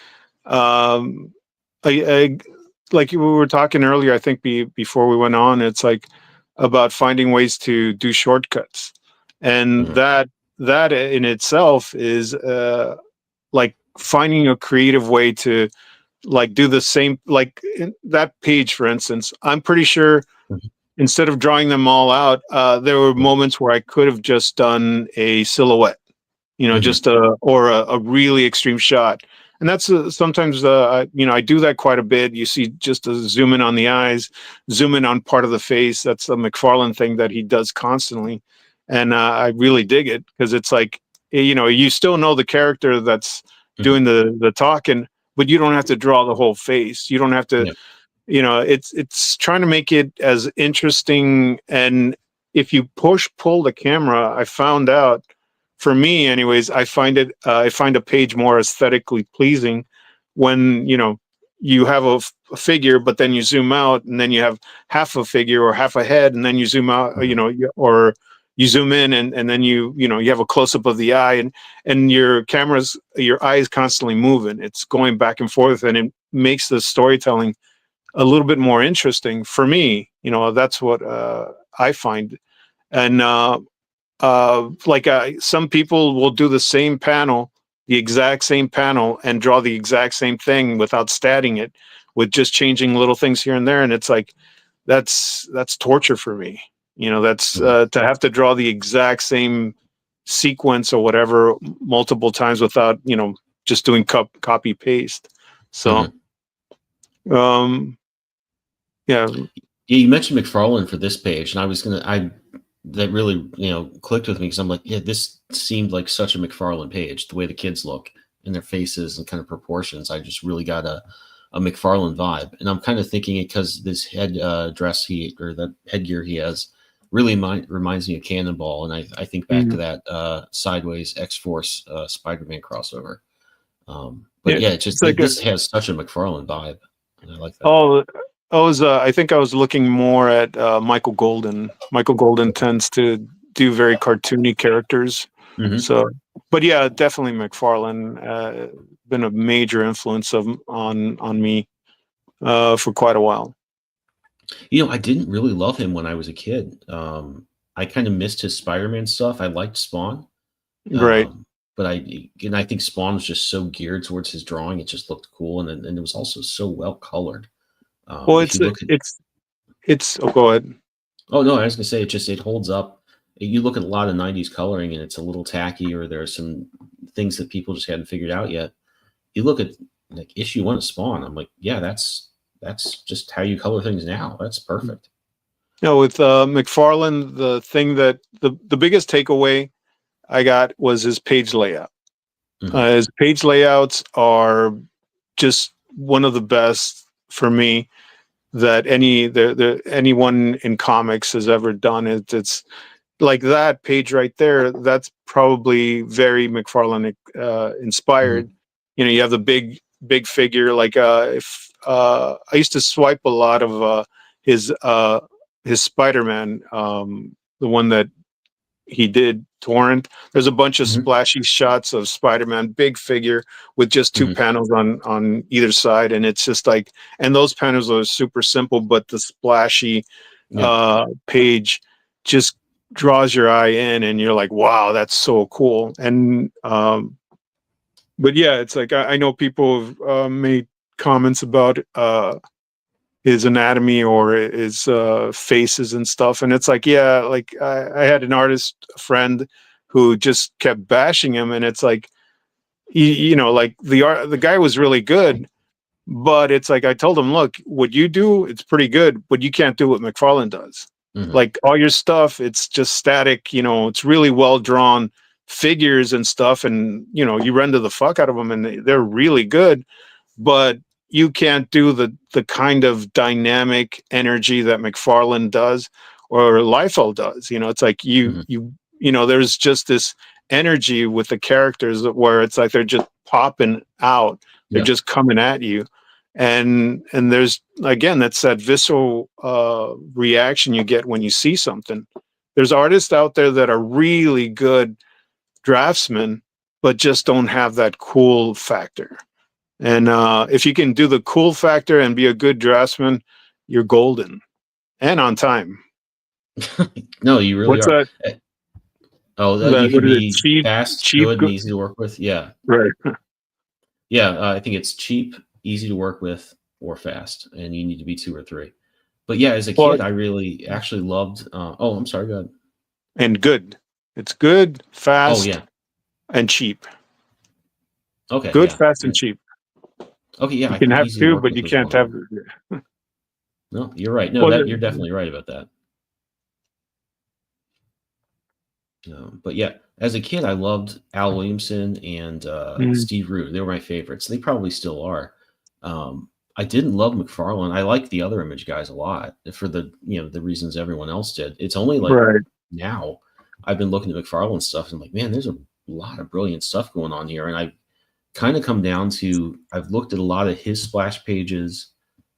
like we were talking earlier, I think before we went on, it's like about finding ways to do shortcuts, and that in itself is like finding a creative way to like do the same, like in that page, for instance. I'm pretty sure instead of drawing them all out, there were moments where I could have just done a silhouette, you know, just a really extreme shot. And that's sometimes, you know, I do that quite a bit. You see just a zoom in on the eyes, zoom in on part of the face. That's the McFarlane thing that he does constantly. And I really dig it because it's like, you know, you still know the character that's doing the talking, but you don't have to draw the whole face. You don't have to, you know, it's trying to make it as interesting. And if you pull the camera, I found out, for me anyways, I find a page more aesthetically pleasing when, you know, you have a figure, but then you zoom out and then you have half a figure or half a head, and then you zoom out, you know, or you zoom in and then you know, you have a close up of the eye, and your eye is constantly moving. It's going back and forth, and it makes the storytelling a little bit more interesting for me. You know, that's what I find. And some people will do the exact same panel, and draw the exact same thing without statting it, with just changing little things here and there. And it's like, that's torture for me. That's to have to draw the exact same sequence or whatever multiple times without, just doing copy paste. So, yeah. Yeah, you mentioned McFarlane for this page, and that really, clicked with me because I'm like, yeah, this seemed like such a McFarlane page, the way the kids look and their faces and kind of proportions. I just really got a McFarlane vibe. And I'm kind of thinking it because this dress or the headgear he has really reminds me of Cannonball. And I think back to that Sideways X-Force Spider-Man crossover. But yeah, this has such a McFarlane vibe. And I like that. Oh, I think I was looking more at Michael Golden. Michael Golden tends to do very cartoony characters. So, but yeah, definitely McFarlane been a major influence on me for quite a while. I didn't really love him when I was a kid. I kind of missed his Spider-Man stuff. I liked Spawn, right? But I think Spawn was just so geared towards his drawing; it just looked cool, and it was also so well colored. Well, it's. Oh, go ahead. Oh no, I was gonna say it holds up. You look at a lot of '90s coloring, and it's a little tacky, or there are some things that people just hadn't figured out yet. You look at like issue 1 of Spawn. I'm like, yeah, that's just how you color things now. That's perfect. With McFarlane, the thing that the biggest takeaway I got was his page layout. His page layouts are just one of the best for me that anyone in comics has ever done. It's like that page right there. That's probably very McFarlane inspired. You have the big figure. Like if I used to swipe a lot of his Spider-Man, the one that he did torrent. There's a bunch of splashy shots of Spider-Man, big figure with just 2 panels on either side, and it's just like, and those panels are super simple, but the splashy page just draws your eye in, and you're like, wow, that's so cool. And but yeah, it's like I know people have made comments about his anatomy or his faces and stuff, and it's like, yeah, like I had an artist friend who just kept bashing him, and it's like, like the guy was really good, but it's like I told him, look, what you do, it's pretty good, but you can't do what McFarlane does. Like all your stuff, it's just static. It's really well drawn figures and stuff, and you render the fuck out of them, and they're really good, but you can't do the kind of dynamic energy that McFarlane does or Liefeld does. It's like there's just this energy with the characters where it's like they're just popping out. They're just coming at you. And there's, again, that's that visceral reaction you get when you see something. There's artists out there that are really good draftsmen, but just don't have that cool factor. And if you can do the cool factor and be a good draftsman, you're golden and on time. No, you really are. That? You can be fast, good, and easy to work with. Yeah. Right. Yeah, I think it's cheap, easy to work with, or fast, and you need to be 2 or 3. But yeah, as a kid, I really actually loved. I'm sorry, go ahead. And good. It's good, fast, and cheap. Okay. Good, fast, and cheap. Okay, yeah. You can have 2, but you can't have. No, you're right. No, you're definitely right about that. But yeah, as a kid, I loved Al Williamson and Steve Rude. They were my favorites. They probably still are. I didn't love McFarlane. I like the other Image guys a lot for the the reasons everyone else did. It's only like now I've been looking at McFarlane stuff and I'm like, man, there's a lot of brilliant stuff going on here. And I've kind of come down to, I've looked at a lot of his splash pages,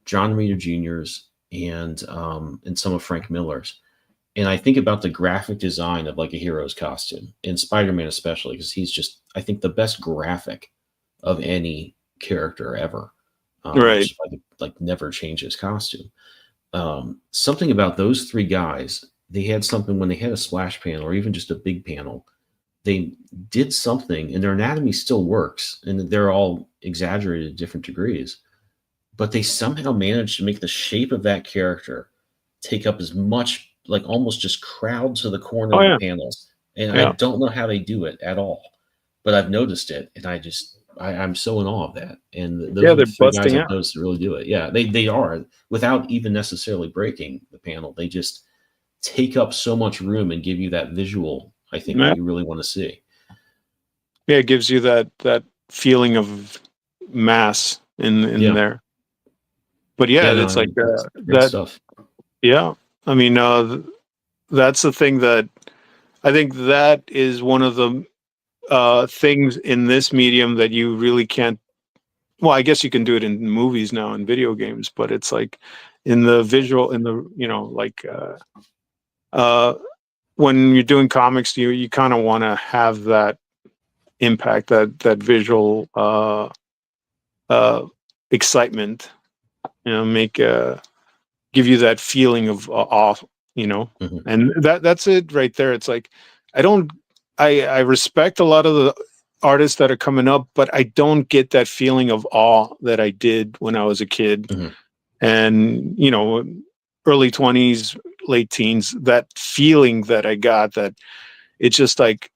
John Romita Jr.'s, and some of Frank Miller's. And I think about the graphic design of like a hero's costume, and Spider-Man especially, because he's just, I think, the best graphic of any character ever. Right. Like never change his costume. Something about those 3 guys, they had something when they had a splash panel or even just a big panel, they did something, and their anatomy still works, and they're all exaggerated to different degrees, but they somehow managed to make the shape of that character take up as much, like almost just crowd to the corner Oh of yeah, the panels. And I yeah, don't know how they do it at all, but I've noticed it, and I'm so in awe of that. And those yeah. are the They're three guys busting I've out. noticed that really do it. Yeah, they are, without even necessarily breaking the panel. They just take up so much room and give you that visual, I think, that Yeah, you really want to see. yeah. It gives you that feeling of mass in Yeah. there. But yeah, Yeah, no, it's like that's great that. stuff. Yeah, I mean, that's the thing that I think that is one of the things in this medium that you really can't. Well, I guess you can do it in movies now and video games, but it's like in the visual, in the like uh, when you're doing comics, you kind of want to have that impact, that visual excitement, make give you that feeling of awe, Mhm. and that's it right there. It's like I don't, I respect a lot of the artists that are coming up, but I don't get that feeling of awe that I did when I was a kid, Mhm. and early 20s, late teens. That feeling that I got, that it's just like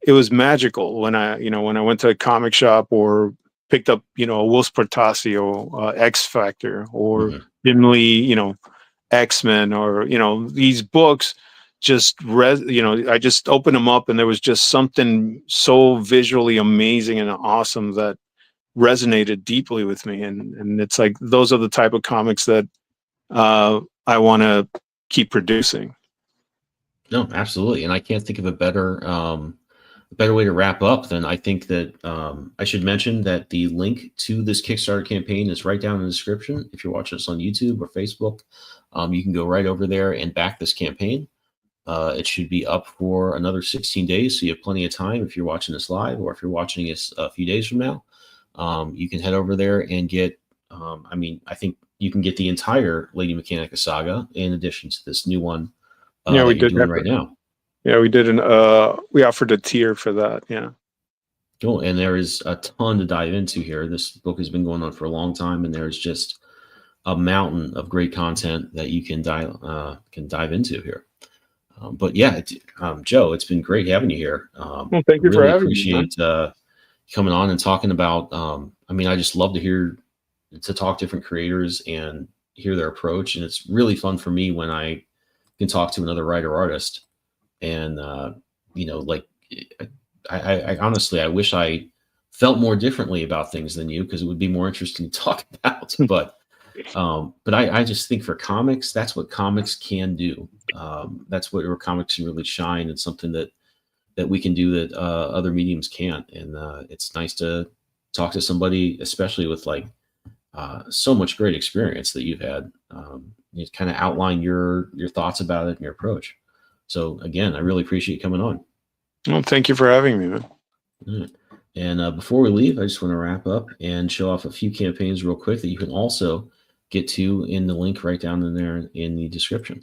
it was magical when I went to a comic shop or picked up a Wolf Portacio, X Factor, or Mhm. dimly X-Men, or these books. I just opened them up and there was just something so visually amazing and awesome that resonated deeply with me, and it's like those are the type of comics that I want to keep producing. No, absolutely. And I can't think of a better way to wrap up than, I think that I should mention that the link to this Kickstarter campaign is right down in the description. If you're watching us on YouTube or Facebook, you can go right over there and back this campaign. It should be up for another 16 days, so you have plenty of time if you're watching this live, or if you're watching this a few days from now. You can head over there and get, I think you can get the entire Lady Mechanica saga in addition to this new one Yeah, we that you're did doing have right now. Yeah, we did we offered a tier for that. Yeah. Cool. And there is a ton to dive into here. This book has been going on for a long time, and there's just a mountain of great content that you can dive into here. But yeah, Joe, it's been great having you here. Well, thank you for Really having me, man. appreciate coming on and talking about. I just love to talk to different creators and hear their approach, and it's really fun for me when I can talk to another writer artist. And like I honestly, I wish I felt more differently about things than you, because it would be more interesting to talk about. But I just think for comics, that's what comics can do. That's where comics can really shine, and something that we can do that other mediums can't. And it's nice to talk to somebody, especially with like so much great experience that you've had. You kind of outline your thoughts about it and your approach. So again, I really appreciate you coming on. Well, thank you for having me, man. All right. And before we leave, I just want to wrap up and show off a few campaigns real quick that you can also get to in the link right down in there in the description.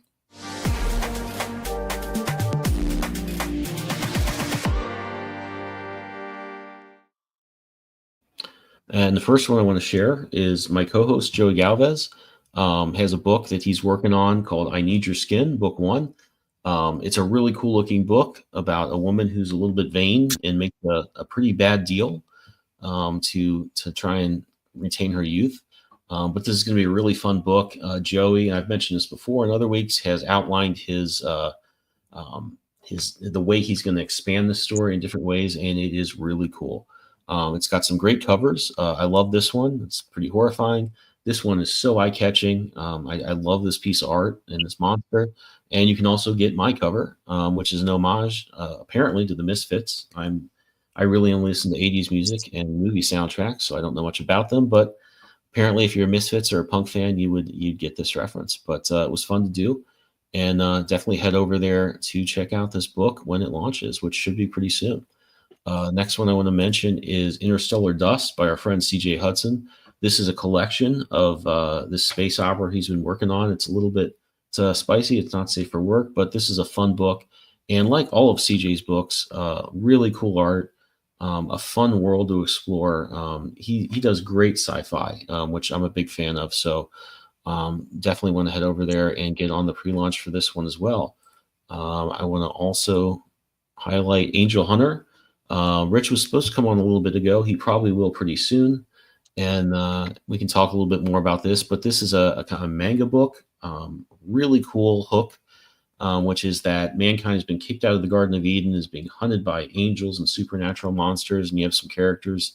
And the first one I want to share is my co-host Joey Galvez has a book that he's working on called "I Need Your Skin," book 1. It's a really cool looking book about a woman who's a little bit vain and makes a pretty bad deal to try and retain her youth. But this is going to be a really fun book. Joey, and I've mentioned this before in other weeks, has outlined the way he's going to expand the story in different ways, and it is really cool. It's got some great covers. I love this one. It's pretty horrifying. This one is so eye-catching. I love this piece of art and this monster. And you can also get my cover, which is an homage, apparently, to the Misfits. I really only listen to 80s music and movie soundtracks, so I don't know much about them. But apparently, if you're a Misfits or a punk fan, you'd get this reference. But it was fun to do, and definitely head over there to check out this book when it launches, which should be pretty soon. Next one I want to mention is Interstellar Dust by our friend CJ Hudson. This is a collection of this space opera he's been working on. It's spicy. It's not safe for work, but this is a fun book. And like all of CJ's books, really cool art, a fun world to explore. He does great sci-fi, which I'm a big fan of. So Definitely want to head over there and get on the pre-launch for this one as well. I want to also highlight Angel Hunter. Rich was supposed to come on a little bit ago. He probably will pretty soon. And we can talk a little bit more about this, but this is a kind of manga book, really cool hook, which is that mankind has been kicked out of the Garden of Eden, is being hunted by angels and supernatural monsters, and you have some characters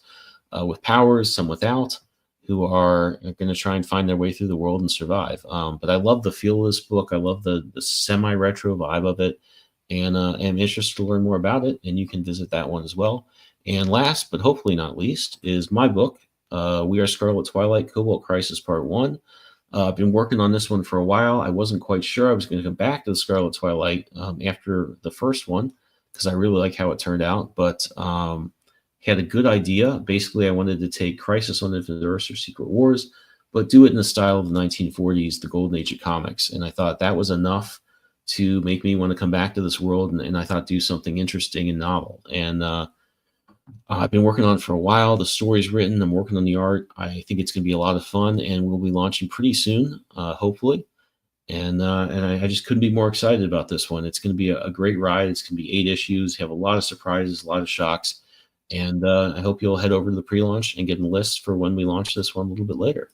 with powers, some without, who are going to try and find their way through the world and survive. But I love the feel of this book. I love the semi-retro vibe of it, and am interested to learn more about it, and you can visit that one as well. And last, but hopefully not least, is my book, We Are Scarlet Twilight, Cobalt Crisis Part 1. I've been working on this one for a while. I wasn't quite sure I was going to come back to the Scarlet Twilight after the first one, because I really like how it turned out, but had a good idea. Basically, I wanted to take Crisis on Infinite Earths or Secret Wars, but do it in the style of the 1940s, the golden age of comics. And I thought that was enough to make me want to come back to this world, and I thought do something interesting and novel. And I've been working on it for a while. The story's written. I'm working on the art. I think it's going to be a lot of fun, and we'll be launching pretty soon, hopefully. And I just couldn't be more excited about this one. It's going to be a great ride. It's going to be 8 issues, have a lot of surprises, a lot of shocks. And I hope you'll head over to the pre-launch and get a list for when we launch this one a little bit later.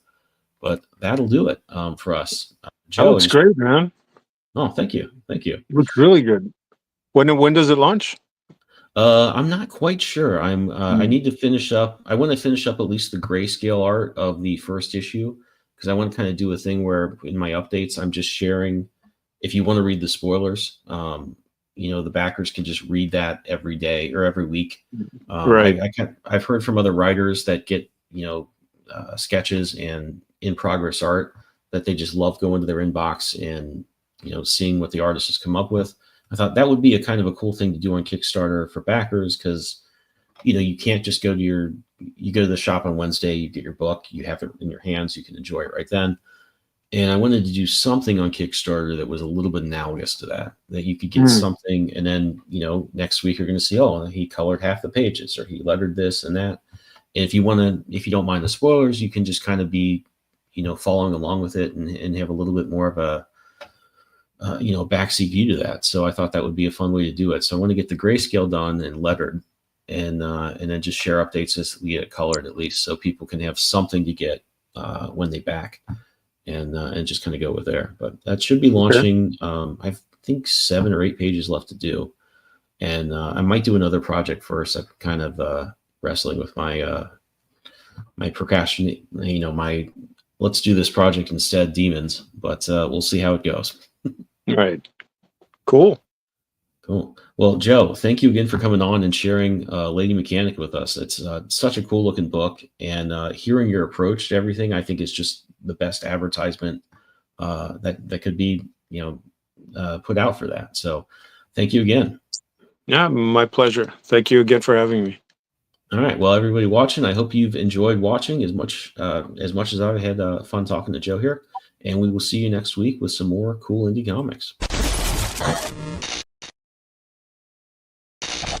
But that'll do it for us. Joe, That looks great, man. Oh, thank you. Thank you. It looks really good. When does it launch? I'm not quite sure. I need to finish up. I want to finish up at least the grayscale art of the first issue, because I want to kind of do a thing where in my updates, I'm just sharing. If you want to read the spoilers, the backers can just read that every day or every week. Right. I've heard from other writers that get, sketches and in progress art that they just love going to their inbox and, seeing what the artist has come up with. I thought that would be a kind of a cool thing to do on Kickstarter for backers, because, you can't just go to you go to the shop on Wednesday, you get your book, you have it in your hands, you can enjoy it right then. And I wanted to do something on Kickstarter that was a little bit analogous to that you could get something, and then, next week you're going to see, oh, he colored half the pages, or he lettered this and that. And if you don't mind the spoilers, you can just kind of be, following along with it and have a little bit more of a, backseat view to that. So I thought that would be a fun way to do it. So I want to get the grayscale done and lettered, and then just share updates as we get it colored, at least, so people can have something to get when they back. And just kind of go with there. But that should be launching. I think 7 or 8 pages left to do. And I might do another project first. I'm kind of wrestling with my my procrastinate, my let's do this project instead demons. But we'll see how it goes. All right. Cool. Well, Joe, thank you again for coming on and sharing Lady Mechanic with us. It's such a cool looking book, and hearing your approach to everything, I think is just the best advertisement that could be, put out for that. So thank you again. Yeah, my pleasure. Thank you again for having me. All right. Well, everybody watching, I hope you've enjoyed watching as much as I've had fun talking to Joe here. And we will see you next week with some more cool indie comics.